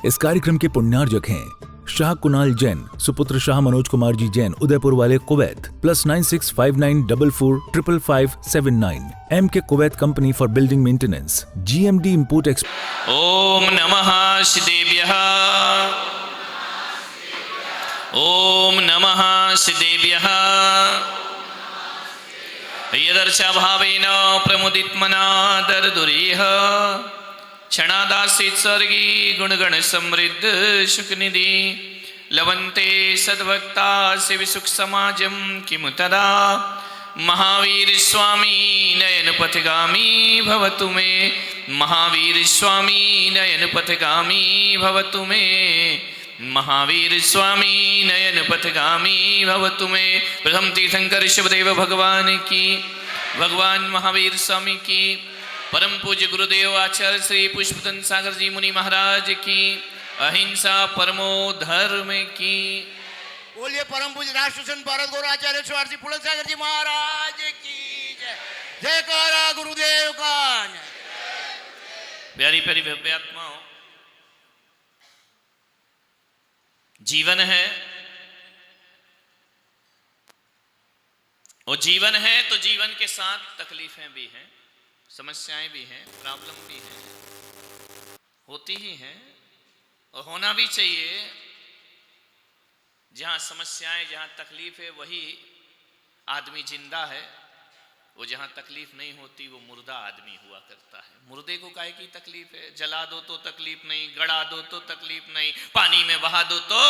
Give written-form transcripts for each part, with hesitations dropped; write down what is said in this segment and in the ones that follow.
इस कार्यक्रम के पुण्यार्जक हैं शाह कुणाल जैन, सुपुत्र शाह मनोज कुमार जी जैन, उदयपुर वाले, Kuwait, +9659445579। MK Kuwait company for building maintenance, GMD import export. ओम नमः श्रीदेव्यः। ओम नमः श्रीदेव्यः। यदर्चा भावेन प्रमुदितमना दर्दुरीह क्षणादासीत् स्वर्गी गुणगण समृद्ध सुखनिधि लवन्ते सद्भक्ता शिवसुख समाजं किमु तदा महावीर स्वामी नयन पथगामी भवतु मे। महावीर स्वामी नयन पथगामी भवतु मे। महावीर स्वामी नयन पथगामी भवतु मे। प्रथम तीर्थंकर शिवदेव भगवान की, भगवान महावीर स्वामी की, परम पूज्य गुरुदेव आचार्य श्री पुष्पतन सागर जी मुनि महाराज की, अहिंसा परमो धर्म की। बोलिए परम पूज्य राष्ट्रसन भारत गौरव आचार्य स्वार्थी पुलक सागर जी महाराज की जय। जयकारा गुरुदेव का। प्यारी प्यारी भव्य आत्माओं, जीवन है और जीवन है तो जीवन के साथ तकलीफें भी हैं, समस्याएं भी हैं, प्रॉब्लम भी हैं, होती ही हैं और होना भी चाहिए। जहां समस्याएं, जहां तकलीफ है वही आदमी जिंदा है। वो जहां तकलीफ नहीं होती वो मुर्दा आदमी हुआ करता है। मुर्दे को काहे की तकलीफ है? जला दो तो तकलीफ नहीं, गड़ा दो तो तकलीफ नहीं, पानी में बहा दो तो।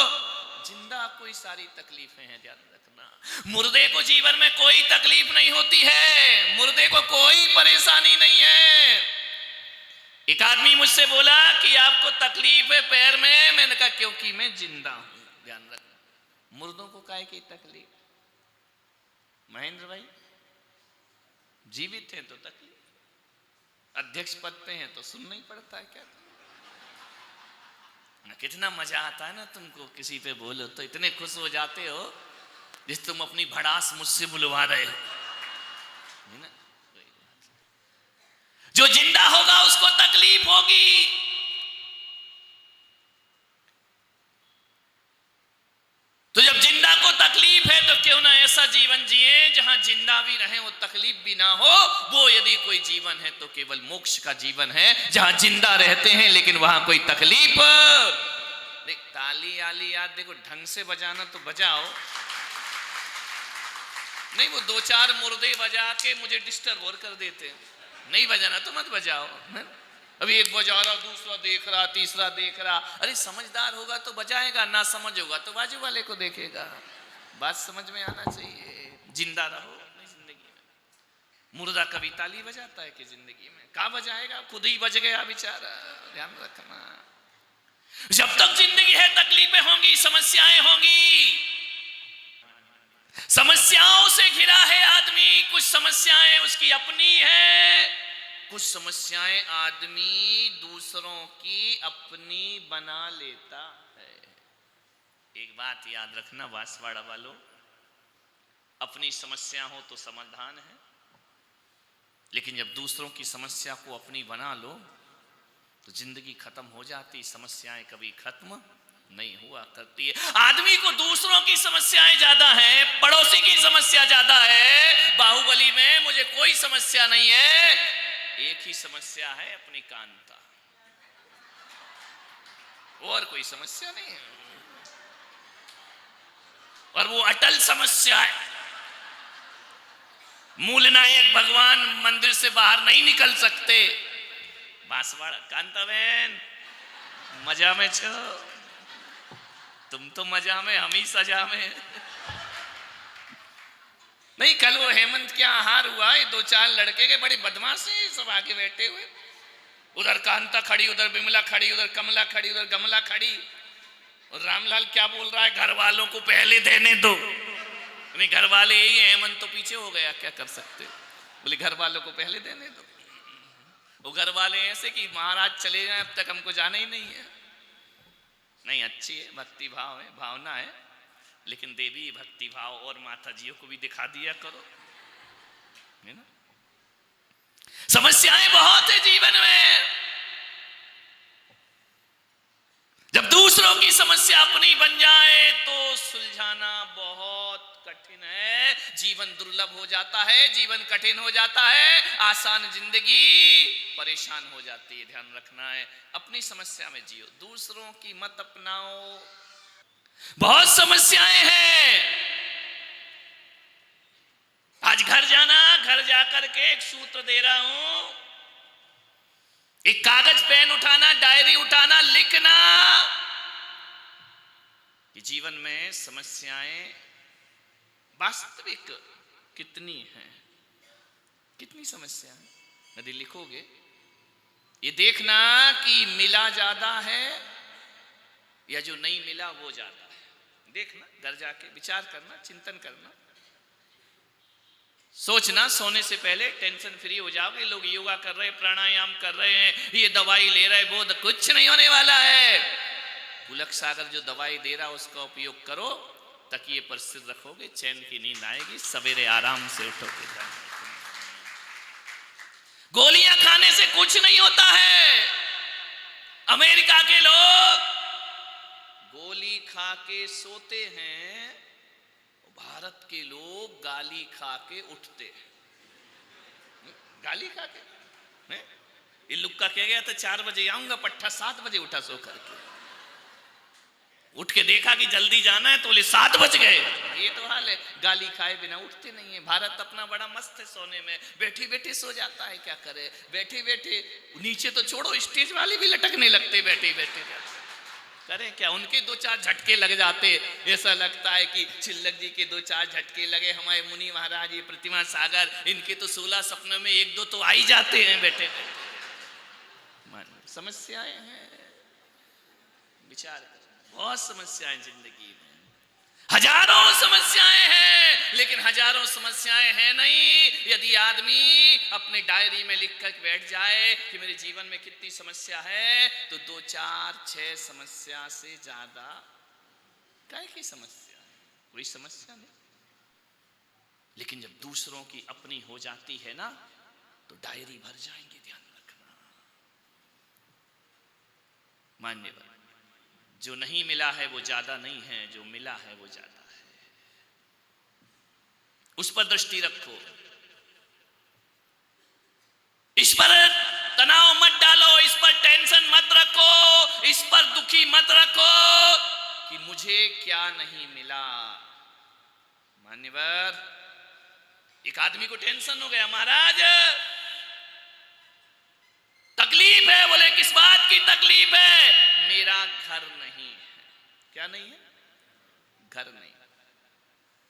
जिंदा कोई सारी तकलीफें हैं, ध्यान रखना। मुर्दे को जीवन में कोई तकलीफ नहीं होती है, मुर्दे को कोई परेशानी नहीं है। एक आदमी मुझसे बोला कि आपको तकलीफ है पैर में। मैंने कहा क्योंकि मैं जिंदा हूं। ध्यान रखना, मुर्दों को काहे की तकलीफ? महेंद्र भाई, जीवित हैं तो तकलीफ, अध्यक्ष पद पे हैं तो सुनना ही पड़ता है। क्या कितना मजा आता है ना तुमको, किसी पे बोलो तो इतने खुश हो जाते हो जिस तुम अपनी भड़ास मुझसे बुलवा रहे हो, है ना? जो जिंदा होगा उसको तकलीफ होगी। तो जब जिंदा को तकलीफ है तो क्यों ना ऐसा जीवन जिए जहां जिंदा भी रहे और तकलीफ भी ना हो। वो यदि कोई जीवन है तो केवल मोक्ष का जीवन है, जहां जिंदा रहते हैं लेकिन वहां कोई तकलीफ। देख ताली आली याद देखो, ढंग से बजाना तो बजाओ, नहीं वो दो चार मुर्दे बजा के मुझे डिस्टर्ब और कर देते हैं। नहीं बजाना तो मत बजाओ। अभी एक बजा रहा, दूसरा देख रहा, तीसरा देख रहा। अरे समझदार होगा तो बजाएगा, ना समझ होगा तो बाजू वाले को देखेगा। बात समझ में आना चाहिए। जिंदा रहो अपनी जिंदगी में। मुर्दा कभी ताली बजाता है कि जिंदगी में? कहाँ बजाएगा, खुद ही बज गया बेचारा। ध्यान रखना, जब तक जिंदगी है तकलीफें होंगी, समस्याएं होंगी। समस्याओं से घिरा है आदमी। कुछ समस्याएं उसकी अपनी है, कुछ समस्याएं आदमी दूसरों की अपनी बना लेता है। एक बात याद रखना बांसवाड़ा वालों, अपनी समस्या हो तो समाधान है, लेकिन जब दूसरों की समस्या को अपनी बना लो तो जिंदगी खत्म हो जाती। समस्याएं कभी खत्म नहीं हुआ करती है। आदमी को दूसरों की समस्याएं ज्यादा है, पड़ोसी की समस्या ज्यादा है। बाहुबली में मुझे कोई समस्या नहीं है, एक ही समस्या है, अपनी कांता, और कोई समस्या नहीं है। और वो अटल समस्या है। मूल नायक भगवान मंदिर से बाहर नहीं निकल सकते। बांसवाड़ा कांता बहन मजा में छो, तुम तो मजा में, हम ही सजा में। नहीं, कल वो हेमंत क्या हार हुआ, ये दो चार लड़के के बड़े बदमाश हैं सब आके बैठे हुए। उधर कांता खड़ी, उधर बिमला खड़ी, उधर कमला खड़ी, उधर गमला खड़ी। और रामलाल क्या बोल रहा है, घर वालों को पहले देने दो। नहीं, घर वाले यही है, हेमंत तो पीछे हो गया, क्या कर सकते। बोले घर वालों को पहले देने दो। वो घर वाले ऐसे कि महाराज चले जाए अब तक हमको जाना ही नहीं है। नहीं, अच्छी है, भक्ति भाव है, भावना है, लेकिन देवी भक्ति भाव और माता जियों को भी दिखा दिया करो, है ना। समस्याएं बहुत है जीवन में। समस्या अपनी बन जाए तो सुलझाना बहुत कठिन है। जीवन दुर्लभ हो जाता है, जीवन कठिन हो जाता है, आसान जिंदगी परेशान हो जाती है। ध्यान रखना है, अपनी समस्या में जियो, दूसरों की मत अपनाओ। बहुत समस्याएं हैं। आज घर जाना, घर जाकर के एक सूत्र दे रहा हूं, एक कागज पेन उठाना, डायरी उठाना, लिखना कि जीवन में समस्याएं वास्तविक कितनी हैं, कितनी समस्याएं। यदि लिखोगे, ये देखना कि मिला ज्यादा है या जो नहीं मिला वो ज्यादा है। देखना, घर जाके विचार करना, चिंतन करना, सोचना। सोने से पहले टेंशन फ्री हो जाओगे। लोग योगा कर रहे हैं, प्राणायाम कर रहे हैं, ये दवाई ले रहे हैं, वो कुछ नहीं होने वाला है। पुलक सागर जो दवाई दे रहा है उसका उपयोग करो, तकिए पर सिर रखोगे, चैन की नींद आएगी, सवेरे आराम से उठोगे। गोलियां खाने से कुछ नहीं होता है। अमेरिका के लोग गोली खा के सोते हैं, भारत के लोग गाली खा के उठते हैं। गाली खा के ये लुक्का कह गया था 4 बजे आऊंगा, पट्टा 7 बजे उठा सो करके। उठ के देखा कि जल्दी जाना है तो बोले 7 बज गए। ये तो हाल है, गाली खाए बिना उठते नहीं है। भारत अपना बड़ा मस्त है सोने में, बैठी बैठी सो जाता है। क्या करे, बैठे बैठे, नीचे तो छोड़ो, स्टेज वाले भी लटकने लगते बैठे बैठे। करें क्या, उनके 2-4 झटके लग जाते। ऐसा लगता है कि चिल्लक जी के 2-4 झटके लगे, हमारे मुनि महाराज, ये प्रतिमा सागर, इनके तो 16 सपनों में 1-2 तो आ ही जाते हैं बैठे बैठे। समस्याएं हैं, विचार करें। बहुत समस्याएं जिंदगी में, हजारों समस्याएं हैं, लेकिन हजारों समस्याएं हैं नहीं यदि आदमी अपने डायरी में लिख कर बैठ जाए कि मेरे जीवन में कितनी समस्या है, तो 2, 4, 6 समस्या से ज्यादा काय की समस्या है, कोई समस्या नहीं। लेकिन जब दूसरों की अपनी हो जाती है ना, तो डायरी भर जाएंगे। ध्यान रखना। मान्यवर, जो नहीं मिला है वो ज्यादा नहीं है, जो मिला है वो ज्यादा है। उस पर दृष्टि रखो, इस पर तनाव मत डालो, इस पर टेंशन मत रखो, इस पर दुखी मत रखो कि मुझे क्या नहीं मिला। मान्यवर, एक आदमी को टेंशन हो गया, महाराज तकलीफ है। बोले किस बात की तकलीफ है? मेरा घर नहीं है। क्या नहीं है? घर नहीं।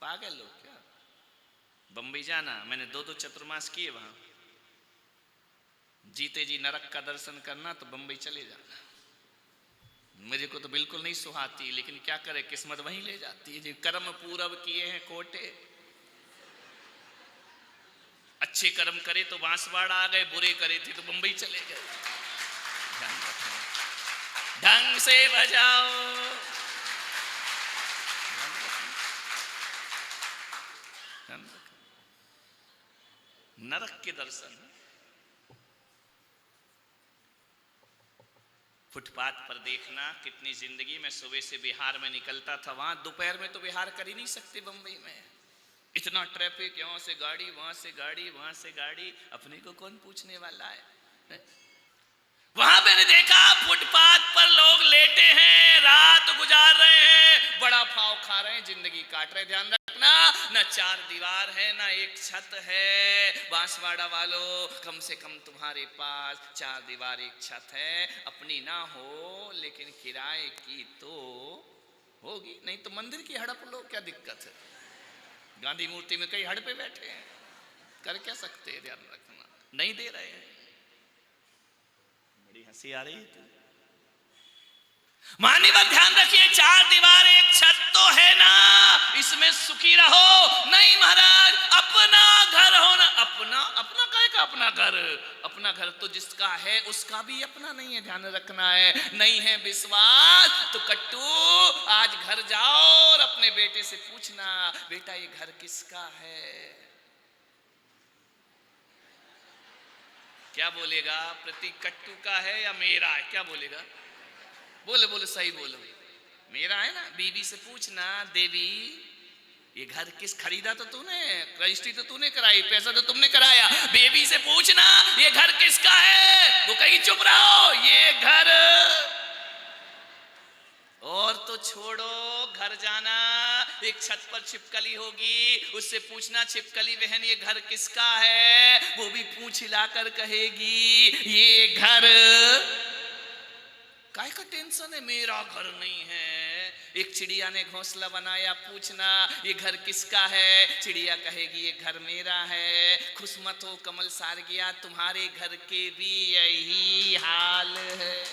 पागल लोग क्या? बंबई जाना, मैंने 2-2 चतुर्मास किए वहां। जीते जी नरक का दर्शन करना तो बंबई चले जाना। मुझे को तो बिल्कुल नहीं सुहाती, लेकिन क्या करे, किस्मत वहीं ले जाती है। जो कर्म पूरब किए हैं कोटे, अच्छे कर्म करे तो बांसवाड़ा आ गए, बुरे करे थे तो बंबई चले गए। ढंग से बजाओ। नरक के दर्शन। फुटपाथ पर देखना कितनी जिंदगी में। सुबह से बिहार में निकलता था, वहां दोपहर में तो बिहार कर ही नहीं सकते बंबई में, इतना ट्रैफिक, यहाँ से गाड़ी, वहां से गाड़ी, वहां से गाड़ी, अपने को कौन पूछने वाला है? वहां मैंने देखा फुटपाथ पर लोग लेटे हैं, रात गुजार रहे हैं, बड़ा फाव खा रहे हैं, जिंदगी काट रहे हैं। ध्यान रखना, ना 4 दीवार है, ना एक छत है। बांसवाड़ा वालों, कम से कम तुम्हारे पास 4 दीवार, एक छत है। अपनी ना हो लेकिन किराए की तो होगी। नहीं तो मंदिर की हड़प लो, क्या दिक्कत है? गांधी मूर्ति में कई हड़पे बैठे हैं, कर क्या सकते हैं? ध्यान रखना, नहीं दे रहे हैं। बड़ी हंसी आ रही है। मान्यवर ध्यान रखिए, 4 दीवार एक छत तो है ना, इसमें सुखी रहो। नहीं महाराज, अपना घर होना। अपना काहे का अपना घर? अपना घर तो जिसका है उसका भी अपना नहीं है। ध्यान रखना है। नहीं है विश्वास तो कट्टू आज घर जाओ और अपने बेटे से पूछना, बेटा ये घर किसका है? क्या बोलेगा? प्रतीक कट्टू का है या मेरा है? क्या बोलेगा? बोले बोले, सही बोलो। मेरा है ना, बीवी से पूछना, देवी ये घर किस खरीदा तो तूने, रजिस्ट्री तो तूने कराई, पैसा तो तुमने कराया, बेबी से पूछना ये घर किसका है, वो कहीं चुप रहो, ये घर। और तो छोड़ो, घर जाना, एक छत पर छिपकली होगी, उससे पूछना छिपकली बहन ये घर किसका है, वो भी पूछ हिलाकर कहेगी ये घर। काय का टेंशन है, मेरा घर नहीं है। एक चिड़िया ने घोंसला बनाया, पूछना ये घर किसका है, चिड़िया कहेगी ये घर मेरा है। खुश मत हो कमल सार गया, तुम्हारे घर के भी यही हाल है।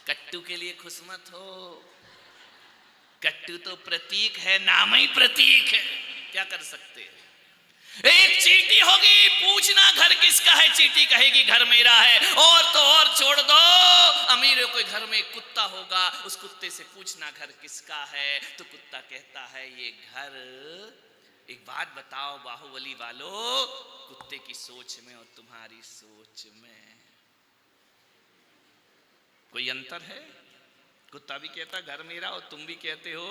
कट्टू के लिए खुश मत हो, कट्टू तो प्रतीक है, नाम ही प्रतीक है, क्या कर सकते हैं। एक चींटी होगी, पूछना घर किसका है, चींटी कहेगी घर मेरा है। और तो और छोड़ दो, अमीरों के घर में एक कुत्ता होगा, उस कुत्ते से पूछना घर किसका है, तो कुत्ता कहता है ये घर। एक बात बताओ बाहुबली वालों, कुत्ते की सोच में और तुम्हारी सोच में कोई अंतर है? कुत्ता भी कहता घर मेरा और तुम भी कहते हो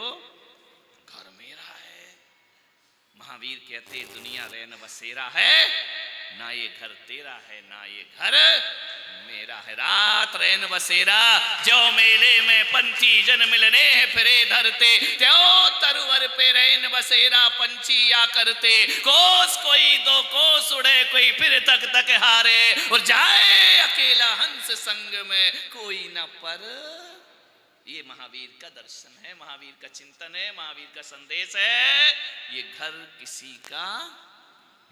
घर मेरा है। महावीर कहते दुनिया रैन बसेरा है, ना ये घर तेरा है ना ये घर मेरा है। रात रैन बसेरा, जो मेले में पंछी जन मिलने फिरे धरते, त्यो तरुवर पे रैन बसेरा पंछी या करते। कोस कोई दो कोस उड़े, कोई फिर तक तक हारे, और जाए अकेला हंस संग में कोई न पर। ये महावीर का दर्शन है, महावीर का चिंतन है, महावीर का संदेश है। ये घर किसी का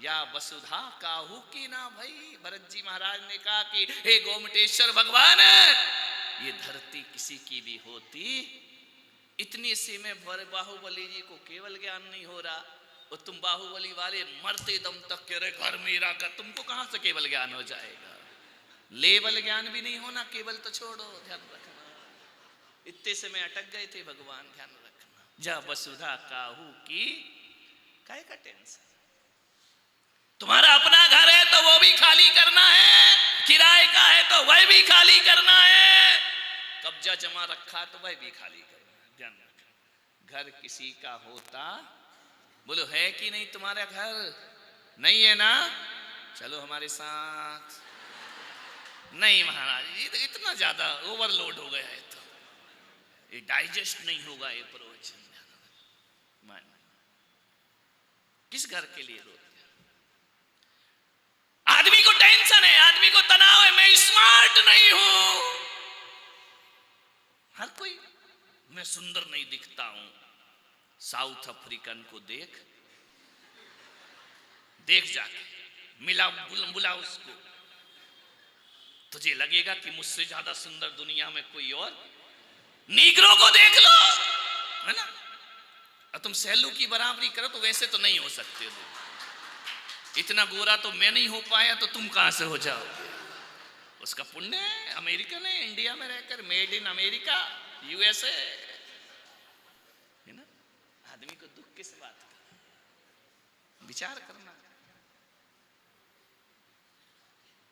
या वसुधा काहू की ना भाई। भरत जी महाराज ने कहा कि हे गोमटेश्वर भगवान, ये धरती किसी की भी होती। इतनी सी में बाहुबली जी को केवल ज्ञान नहीं हो रहा, और तुम बाहुबली वाले मरते दम तक कह रहे घर मेरा का, तुमको कहां से केवल ज्ञान हो जाएगा। लेवल ज्ञान भी नहीं होना, केवल तो छोड़ो, ध्यान रखना। इतने से में अटक गए थे भगवान, ध्यान रखना। जा वसुधा काहू की, काहे का टेंशन। तुम्हारा अपना घर है तो वो भी खाली करना है, किराए का है तो वह भी खाली करना है, कब्जा जमा रखा तो वह भी खाली करना है, ध्यान रखना। घर किसी का होता, बोलो है कि नहीं तुम्हारा घर? नहीं है ना, चलो हमारे साथ। नहीं महाराज जी, तो इतना ज्यादा ओवरलोड हो गया है, तो ये डाइजेस्ट नहीं होगा ये प्रवचन। किस घर के लिए रोते? आदमी को टेंशन है, आदमी को तनाव है, मैं स्मार्ट नहीं हूं। हर कोई मैं सुंदर नहीं दिखता हूं। साउथ अफ्रीकन को देख जाके मिला, बुला उसको, तुझे लगेगा कि मुझसे ज्यादा सुंदर दुनिया में कोई और। नीग्रो को देख लो, है ना, और तुम सैलू की बराबरी करो तो वैसे तो नहीं हो सकते हो। इतना गोरा तो मैं नहीं हो पाया, तो तुम कहां से हो जाओगे? उसका पुण्य है, अमेरिकन है, इंडिया में रहकर, मेड इन अमेरिका, यूएसए, है ना। आदमी को दुख किस बात का? विचार करना।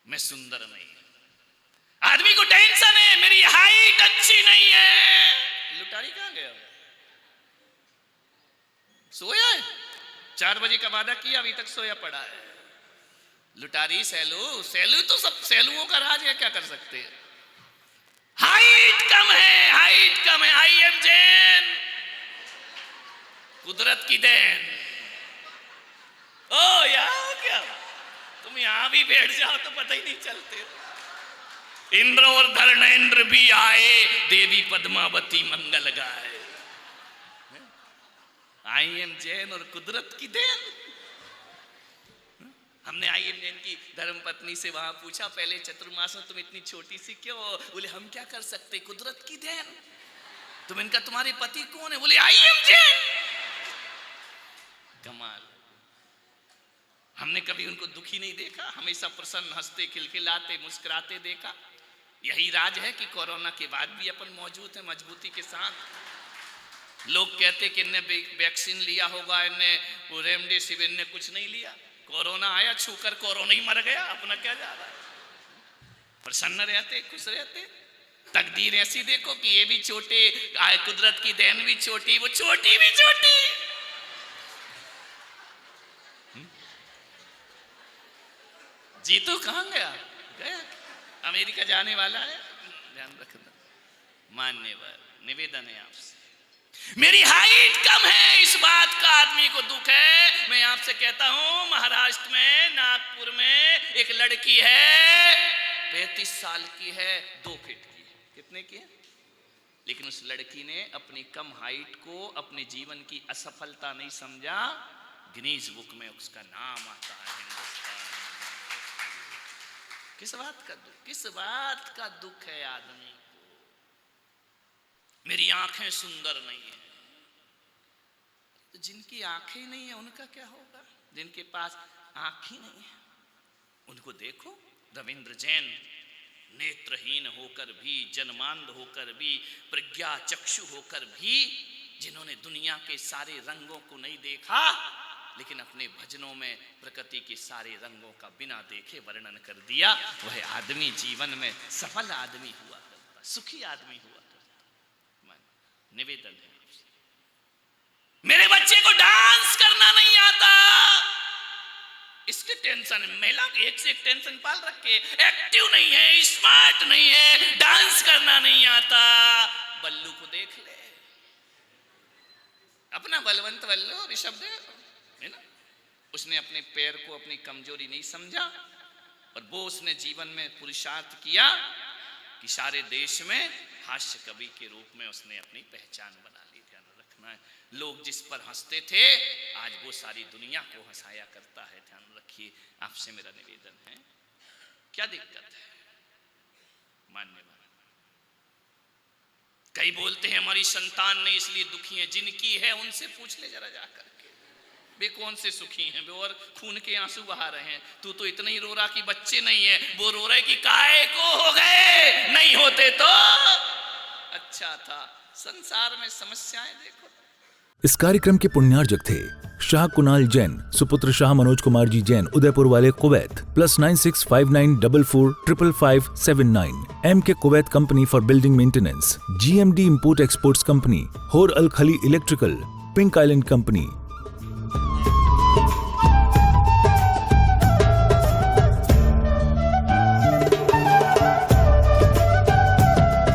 मैं सुंदर नहीं, आदमी को टेंशन है मेरी हाइट अच्छी नहीं है। लुटारी कहां गया? सोया है, 4 बजे का वादा किया, अभी तक सोया पड़ा है। लुटारी सैलू तो सब सैलुओं का राज है, क्या कर सकते हैं। हाइट कम है, हाइट कम है। आई एम जैन, कुदरत की देन। ओ यार क्या तुम यहां भी बैठ जाओ तो पता ही नहीं चलते। इंद्र और धर्मेंद्र भी आए, देवी पद्मावती मंगल गाए। आई एम जैन और कुदरत की देन। हमने आई एम जैन की धर्मपत्नी से वहां पूछा, पहले चतुर्मास में तुम इतनी छोटी सी क्यों? बोले हम क्या कर सकते, कुदरत की देन। तुम इनका, तुम्हारे पति कौन है? बोले आई एम जैन। कमाल। हमने कभी उनको दुखी नहीं देखा, हमेशा प्रसन्न, हंसते, खिलखिलाते, मुस्कुराते देखा। यही राज है कि कोरोना के बाद भी अपन मौजूद है मजबूती के साथ। लोग कहते कि इनने वैक्सीन लिया होगा, इनने रेमडेसिविर ने कुछ नहीं लिया, कोरोना आया छूकर कोरोना ही मर गया, अपना क्या जा रहा है। प्रसन्न रहते, खुश रहते, तकदीर ऐसी देखो कि ये भी छोटे, कुदरत की देन भी छोटी, वो छोटी भी छोटी। जीतू कहाँ गया? गया अमेरिका जाने वाला है, ध्यान रखना। मान्यवर निवेदन है आपसे, मेरी हाइट कम है, इस बात का आदमी को दुख है। मैं आपसे कहता हूं, महाराष्ट्र में नागपुर में एक लड़की है, 35 साल की है, 2 फीट की। कितने की है? लेकिन उस लड़की ने अपनी कम हाइट को अपने जीवन की असफलता नहीं समझा। गिनीज बुक में उसका नाम आता है हिंदुस्तान। किस बात का दुख, किस बात का दुख है आदमी को? मेरी आंखें सुंदर नहीं है। तो जिनकी आंखें नहीं है उनका क्या होगा? जिनके पास आंख ही नहीं है उनको देखो। रविंद्र जैन नेत्रहीन होकर भी, जन्मांध होकर भी, प्रज्ञा चक्षु होकर भी, जिन्होंने दुनिया के सारे रंगों को नहीं देखा, लेकिन अपने भजनों में प्रकृति के सारे रंगों का बिना देखे वर्णन कर दिया, वह आदमी जीवन में सफल आदमी हुआ करता, सुखी आदमी हुआ करता। निवेदन है, मेरे बच्चे को डांस करना नहीं आता, इसके टेंशन, महिला एक से एक टेंशन पाल रखे, एक्टिव नहीं है, स्मार्ट नहीं है, डांस करना नहीं आता। बल्लू को देख ले, अपना बलवंत बल्लू ऋषभ है ना, उसने अपने पैर को अपनी कमजोरी नहीं समझा और वो उसने जीवन में पुरुषार्थ किया कि सारे देश में हास्य कवि के रूप में उसने अपनी पहचान बना ली। ध्यान रखना है, लोग जिस पर हंसते थे आज वो सारी दुनिया को हंसाया करता है। ध्यान रखिए, आपसे मेरा निवेदन है, क्या दिक्कत है? मान्यवर कई बोलते हैं हमारी संतान नहीं इसलिए दुखी है, जिनकी है उनसे पूछ ले जरा जाकर के, वे कौन से सुखी हैं? वे और खून के आंसू बहा रहे हैं। तू तो इतना ही रो रहा कि बच्चे नहीं है, वो रो रहे कि काहे को हो गए, नहीं होते तो अच्छा था। संसार में समस्याएं देखो। इस कार्यक्रम के पुण्यार्जक थे शाह कुणाल जैन, सुपुत्र शाह मनोज कुमार जी जैन, उदयपुर वाले, Kuwait. +9659445579। MK Kuwait company for building maintenance, GMD import exports company, होर अल खली इलेक्ट्रिकल, पिंक आइलैंड कंपनी,